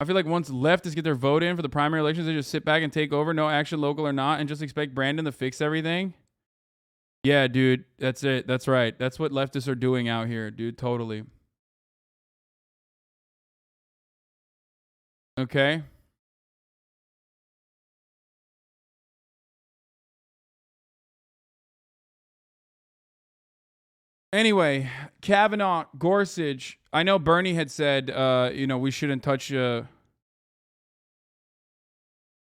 I feel like once leftists get their vote in for the primary elections, they just sit back and take over, no action, local or not, and just expect Brandon to fix everything. Yeah, dude, that's it. That's right. That's what leftists are doing out here, dude. Totally. Okay. Anyway, Kavanaugh, Gorsuch. I know Bernie had said, we shouldn't touch.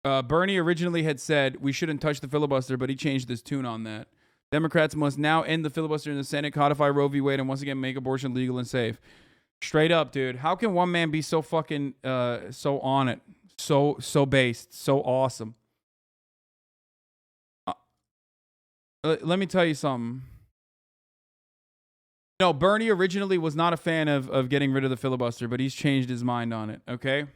Bernie originally had said we shouldn't touch the filibuster, but he changed his tune on that. Democrats must now end the filibuster in the Senate, codify Roe v. Wade, and once again make abortion legal and safe. Straight up, dude. How can one man be so fucking so on it, so based, so awesome? Let me tell you something. No, Bernie originally was not a fan of getting rid of the filibuster, but he's changed his mind on it, okay?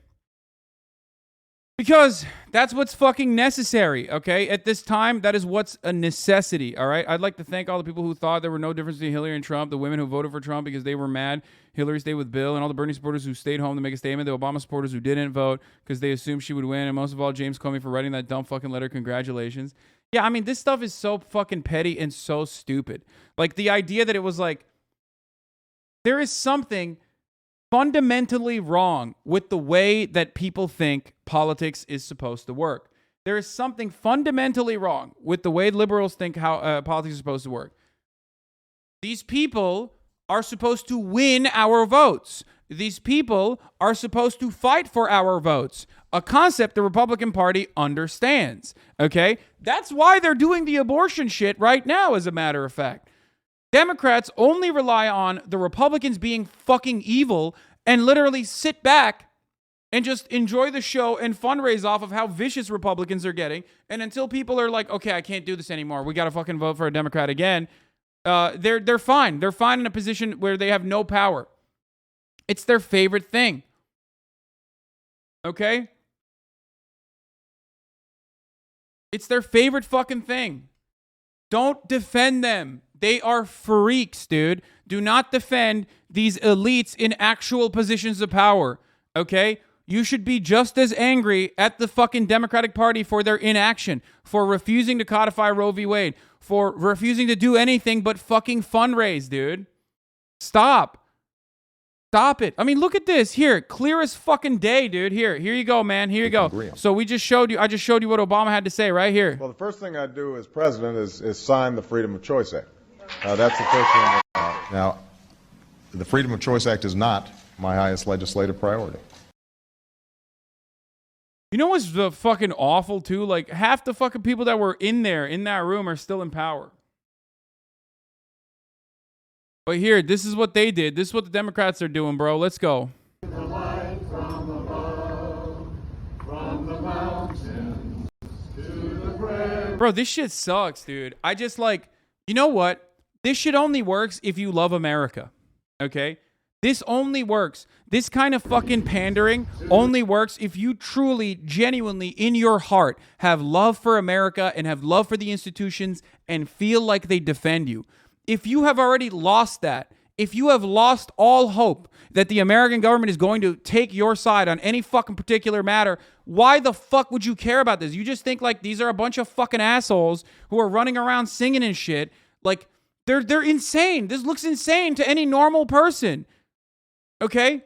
Because that's what's fucking necessary, okay? At this time, that is what's a necessity, all right? I'd like to thank all the people who thought there were no difference between Hillary and Trump, the women who voted for Trump because they were mad Hillary stayed with Bill, and all the Bernie supporters who stayed home to make a statement, the Obama supporters who didn't vote because they assumed she would win, and most of all, James Comey for writing that dumb fucking letter. Congratulations. Yeah, I mean, this stuff is so fucking petty and so stupid. Like, the idea that it was like, there is something fundamentally wrong with the way that people think politics is supposed to work. There is something fundamentally wrong with the way liberals think how politics is supposed to work. These people are supposed to win our votes. These people are supposed to fight for our votes, a concept the Republican Party understands, okay? That's why they're doing the abortion shit right now, as a matter of fact. Democrats only rely on the Republicans being fucking evil and literally sit back and just enjoy the show and fundraise off of how vicious Republicans are getting. And until people are like, okay, I can't do this anymore, we got to fucking vote for a Democrat again, they're fine. They're fine in a position where they have no power. It's their favorite thing. Okay? It's their favorite fucking thing. Don't defend them. They are freaks, dude. Do not defend these elites in actual positions of power, okay? You should be just as angry at the fucking Democratic Party for their inaction, for refusing to codify Roe v. Wade, for refusing to do anything but fucking fundraise, dude. Stop. Stop it. I mean, look at this. Here, clear as fucking day, dude. Here you go, man. Here you go. So I just showed you what Obama had to say right here. Well, the first thing I'd do as president is sign the Freedom of Choice Act. That's the first thing. Now, the Freedom of Choice Act is not my highest legislative priority. You know what's fucking awful, too? Like, half the fucking people that were in that room are still in power. But here, this is what they did. This is what the Democrats are doing, bro. Let's go. Bro, this shit sucks, dude. I just you know what? This shit only works if you love America, okay? This only works. This kind of fucking pandering only works if you truly, genuinely, in your heart, have love for America and have love for the institutions and feel like they defend you. If you have already lost that, if you have lost all hope that the American government is going to take your side on any fucking particular matter, why the fuck would you care about this? You just think like these are a bunch of fucking assholes who are running around singing and shit. Like, they're insane. This looks insane to any normal person. Okay?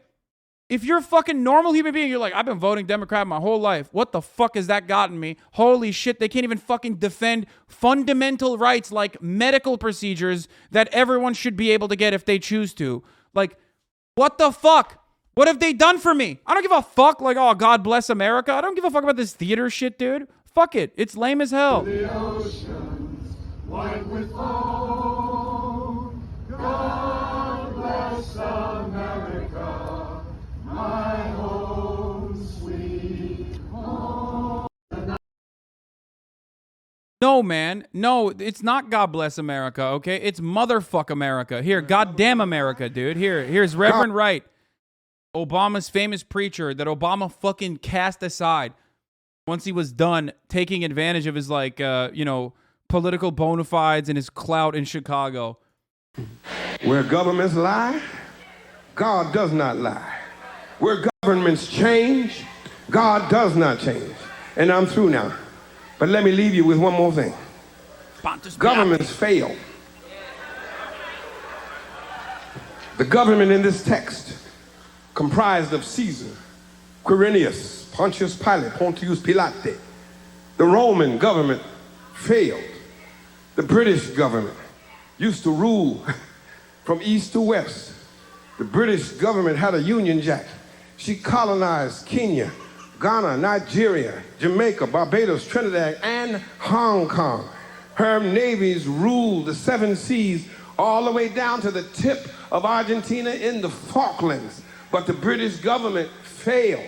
If you're a fucking normal human being, you're like, I've been voting Democrat my whole life. What the fuck has that gotten me? Holy shit, they can't even fucking defend fundamental rights like medical procedures that everyone should be able to get if they choose to. Like, what the fuck? What have they done for me? I don't give a fuck. Like, oh, God bless America. I don't give a fuck about this theater shit, dude. Fuck it. It's lame as hell. The oceans, white with foam. God bless America. My home, sweet home. No, man. No, it's not God bless America, okay? It's motherfuck America. Here, goddamn America, dude. Here's Reverend Wright, Obama's famous preacher that Obama fucking cast aside once he was done taking advantage of his, political bona fides and his clout in Chicago. Where governments lie, God does not lie. Where Governments change. God does not change. And I'm through now. But let me leave you with one more thing. Governments fail. The government in this text, comprised of Caesar, Quirinius, Pontius Pilate, Pontius Pilate. The Roman government failed. The British government used to rule from east to west. The British government had a Union Jack. She colonized Kenya, Ghana, Nigeria, Jamaica, Barbados, Trinidad, and Hong Kong. Her navies ruled the 7 seas all the way down to the tip of Argentina in the Falklands. But the British government failed.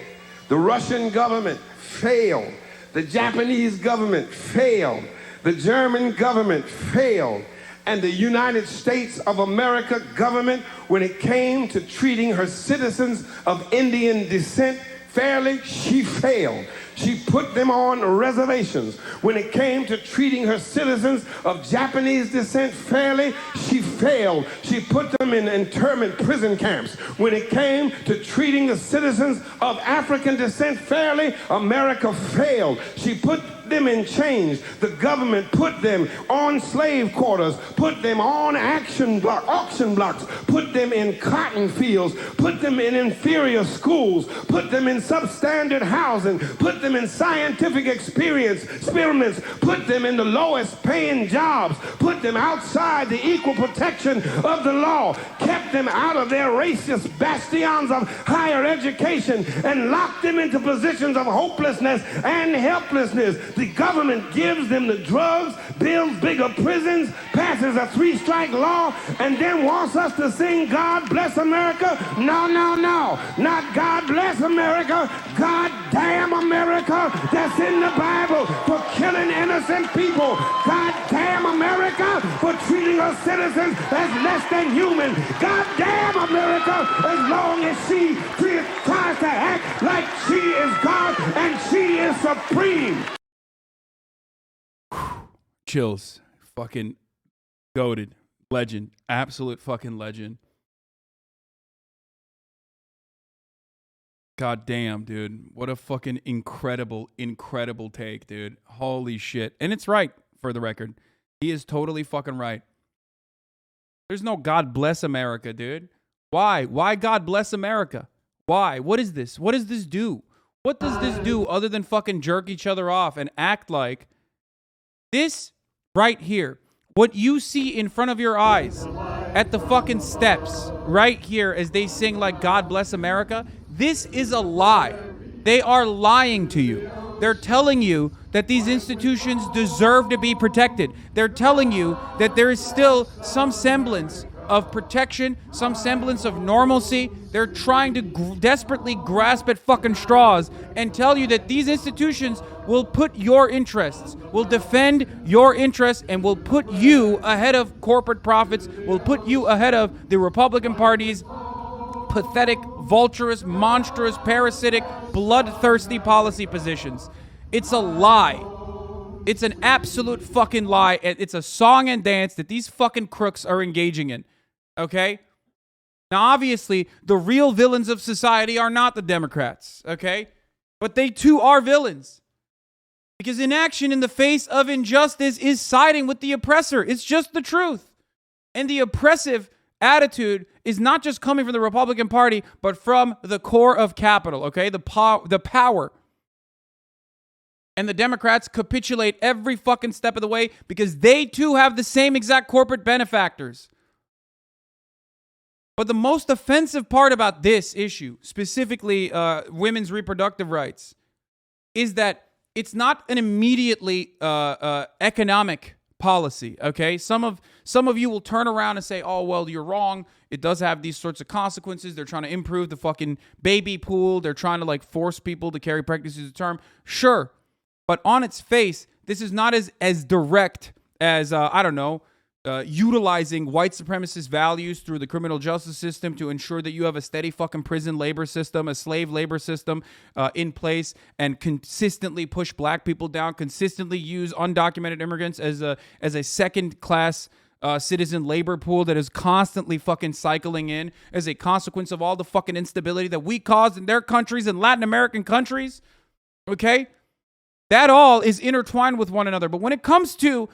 The Russian government failed. The Japanese government failed. The German government failed. And the United States of America government, when it came to treating her citizens of Indian descent fairly, she failed. She put them on reservations. When it came to treating her citizens of Japanese descent fairly, she failed. She put them in internment prison camps. When it came to treating the citizens of African descent fairly, America failed. She put them in chains. The government put them on slave quarters, put them on auction blocks, put them in cotton fields, put them in inferior schools, put them in substandard housing, put them in scientific experiments, put them in the lowest paying jobs, put them outside the equal protection of the law, kept them out of their racist bastions of higher education, and locked them into positions of hopelessness and helplessness. The government gives them the drugs, builds bigger prisons, passes a 3-strike law, and then wants us to sing God Bless America. No, no, no. Not God Bless America. God damn America that's in the Bible for killing innocent people. God damn America for treating her citizens as less than human. God damn America as long as she tries to act like she is God and she is supreme. Chills. Fucking goated. Legend. Absolute fucking legend. God damn, dude. What a fucking incredible take, dude. Holy shit. And it's right, for the record. He is totally fucking right. There's no God bless America, dude. Why? Why God bless America? Why? What is this? What does this do? What does this do other than fucking jerk each other off and act like this right here, what you see in front of your eyes at the fucking steps right here as they sing like God bless America, this is a lie. They are lying to you. They're telling you that these institutions deserve to be protected. They're telling you that there is still some semblance of protection, some semblance of normalcy. They're trying to desperately grasp at fucking straws and tell you that these institutions will put your interests, will defend your interests, and will put you ahead of corporate profits, will put you ahead of the Republican Party's pathetic, vulturous, monstrous, parasitic, bloodthirsty policy positions. It's a lie. It's an absolute fucking lie. It's a song and dance that these fucking crooks are engaging in. Okay? Now, obviously, the real villains of society are not the Democrats. Okay? But they too are villains. Because inaction in the face of injustice is siding with the oppressor. It's just the truth. And the oppressive attitude is not just coming from the Republican Party, but from the core of capital, okay? The power. And the Democrats capitulate every fucking step of the way because they too have the same exact corporate benefactors. But the most offensive part about this issue, specifically women's reproductive rights, is that it's not an immediately economic policy, okay? Some of you will turn around and say, oh, well, you're wrong. It does have these sorts of consequences. They're trying to improve the fucking baby pool. They're trying to, like, force people to carry pregnancies to term. Sure. But on its face, this is not as direct as, utilizing white supremacist values through the criminal justice system to ensure that you have a steady fucking prison labor system, a slave labor system in place, and consistently push black people down, consistently use undocumented immigrants as a second class citizen labor pool that is constantly fucking cycling in as a consequence of all the fucking instability that we caused in their countries and Latin American countries. Okay? That all is intertwined with one another. But when it comes to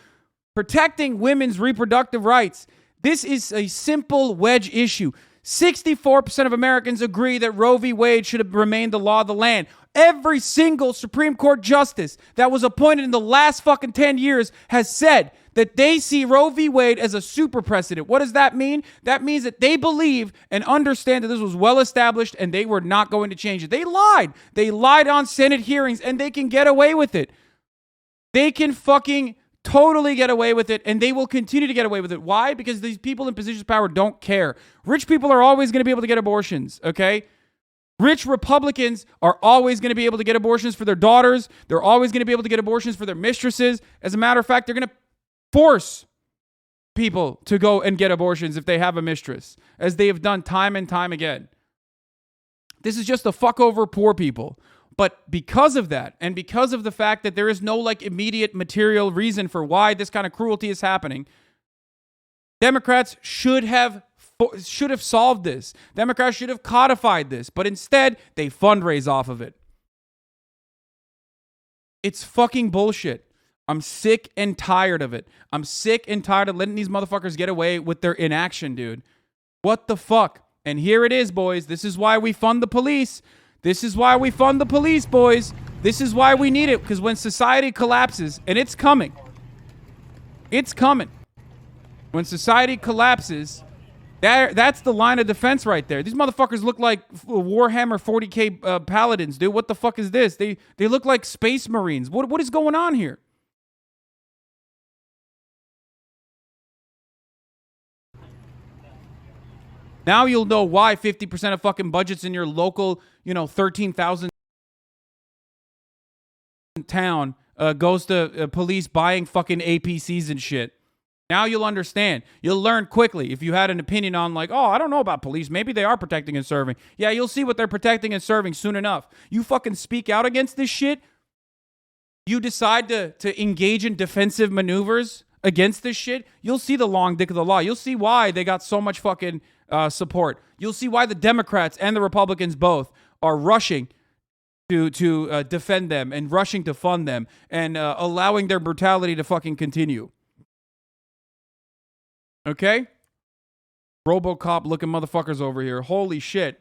protecting women's reproductive rights, this is a simple wedge issue. 64% of Americans agree that Roe v. Wade should have remained the law of the land. Every single Supreme Court justice that was appointed in the last fucking 10 years has said that they see Roe v. Wade as a super precedent. What does that mean? That means that they believe and understand that this was well established and they were not going to change it. They lied. They lied on Senate hearings and they can get away with it. They can fucking totally get away with it, and they will continue to get away with it. Why? Because these people in positions of power don't care. Rich people are always going to be able to get abortions, okay? Rich Republicans are always going to be able to get abortions for their daughters. They're always going to be able to get abortions for their mistresses. As a matter of fact, they're going to force people to go and get abortions if they have a mistress, as they have done time and time again. This is just to fuck over poor people. But because of that, and because of the fact that there is no like immediate material reason for why this kind of cruelty is happening, Democrats should have solved this. Democrats should have codified this, but instead they fundraise off of it. It's fucking bullshit. I'm sick and tired of it. I'm sick and tired of letting these motherfuckers get away with their inaction, dude. What the fuck? And here it is, boys. This is why we fund the police. This is why we fund the police, boys. This is why we need it, because when society collapses, and it's coming. It's coming. When society collapses, that's the line of defense right there. These motherfuckers look like Warhammer 40K paladins, dude. What the fuck is this? They look like space marines. What is going on here? Now you'll know why 50% of fucking budgets in your local, 13,000 town goes to police buying fucking APCs and shit. Now you'll understand. You'll learn quickly if you had an opinion on like, oh, I don't know about police. Maybe they are protecting and serving. Yeah, you'll see what they're protecting and serving soon enough. You fucking speak out against this shit. You decide to engage in defensive maneuvers against this shit. You'll see the long dick of the law. You'll see why they got so much fucking support. You'll see why the Democrats and the Republicans both are rushing to defend them and rushing to fund them and allowing their brutality to fucking continue. Okay? RoboCop looking motherfuckers over here. Holy shit.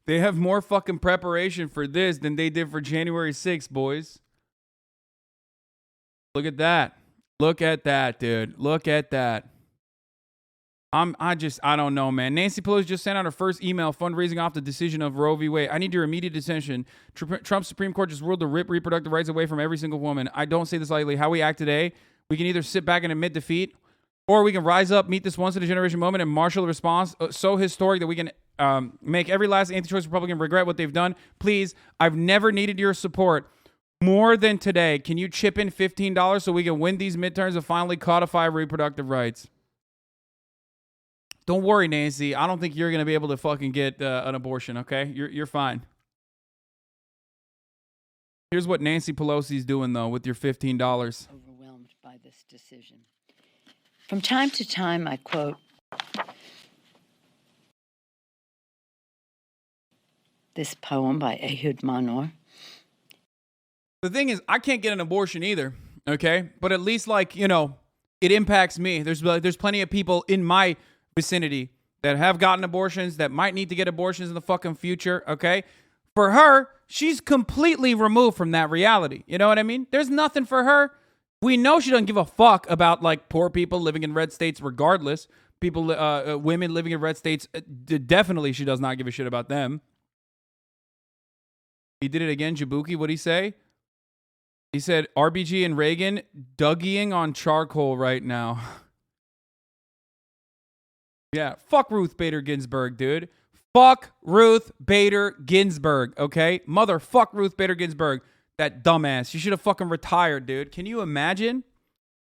They have more fucking preparation for this than they did for January 6th, boys. Look at that. Look at that, dude. Look at that. I don't know, man. Nancy Pelosi just sent out her first email fundraising off the decision of Roe v. Wade. I need your immediate attention. Trump's Supreme Court just ruled to rip reproductive rights away from every single woman. I don't say this lightly. How we act today, we can either sit back and admit defeat, or we can rise up, meet this once-in-a-generation moment, and marshal a response so historic that we can make every last anti-choice Republican regret what they've done. Please, I've never needed your support more than today. Can you chip in $15 so we can win these midterms and finally codify reproductive rights? Don't worry, Nancy. I don't think you're going to be able to fucking get an abortion, okay? You're fine. Here's what Nancy Pelosi's doing, though, with your $15. Overwhelmed by this decision. From time to time, I quote this poem by Ehud Manor. The thing is, I can't get an abortion either, okay? But at least, it impacts me. There's plenty of people in my vicinity that have gotten abortions, that might need to get abortions in the fucking future, okay? For her, she's completely removed from that reality. You know what I mean? There's nothing for her. We know she doesn't give a fuck about, poor people living in red states regardless. Women living in red states, definitely she does not give a shit about them. He did it again, Jabuki. What'd he say? He said, RBG and Reagan Dougieing on charcoal right now. Yeah, fuck Ruth Bader Ginsburg, dude. Fuck Ruth Bader Ginsburg, okay? Motherfuck Ruth Bader Ginsburg. That dumbass. She should have fucking retired, dude. Can you imagine?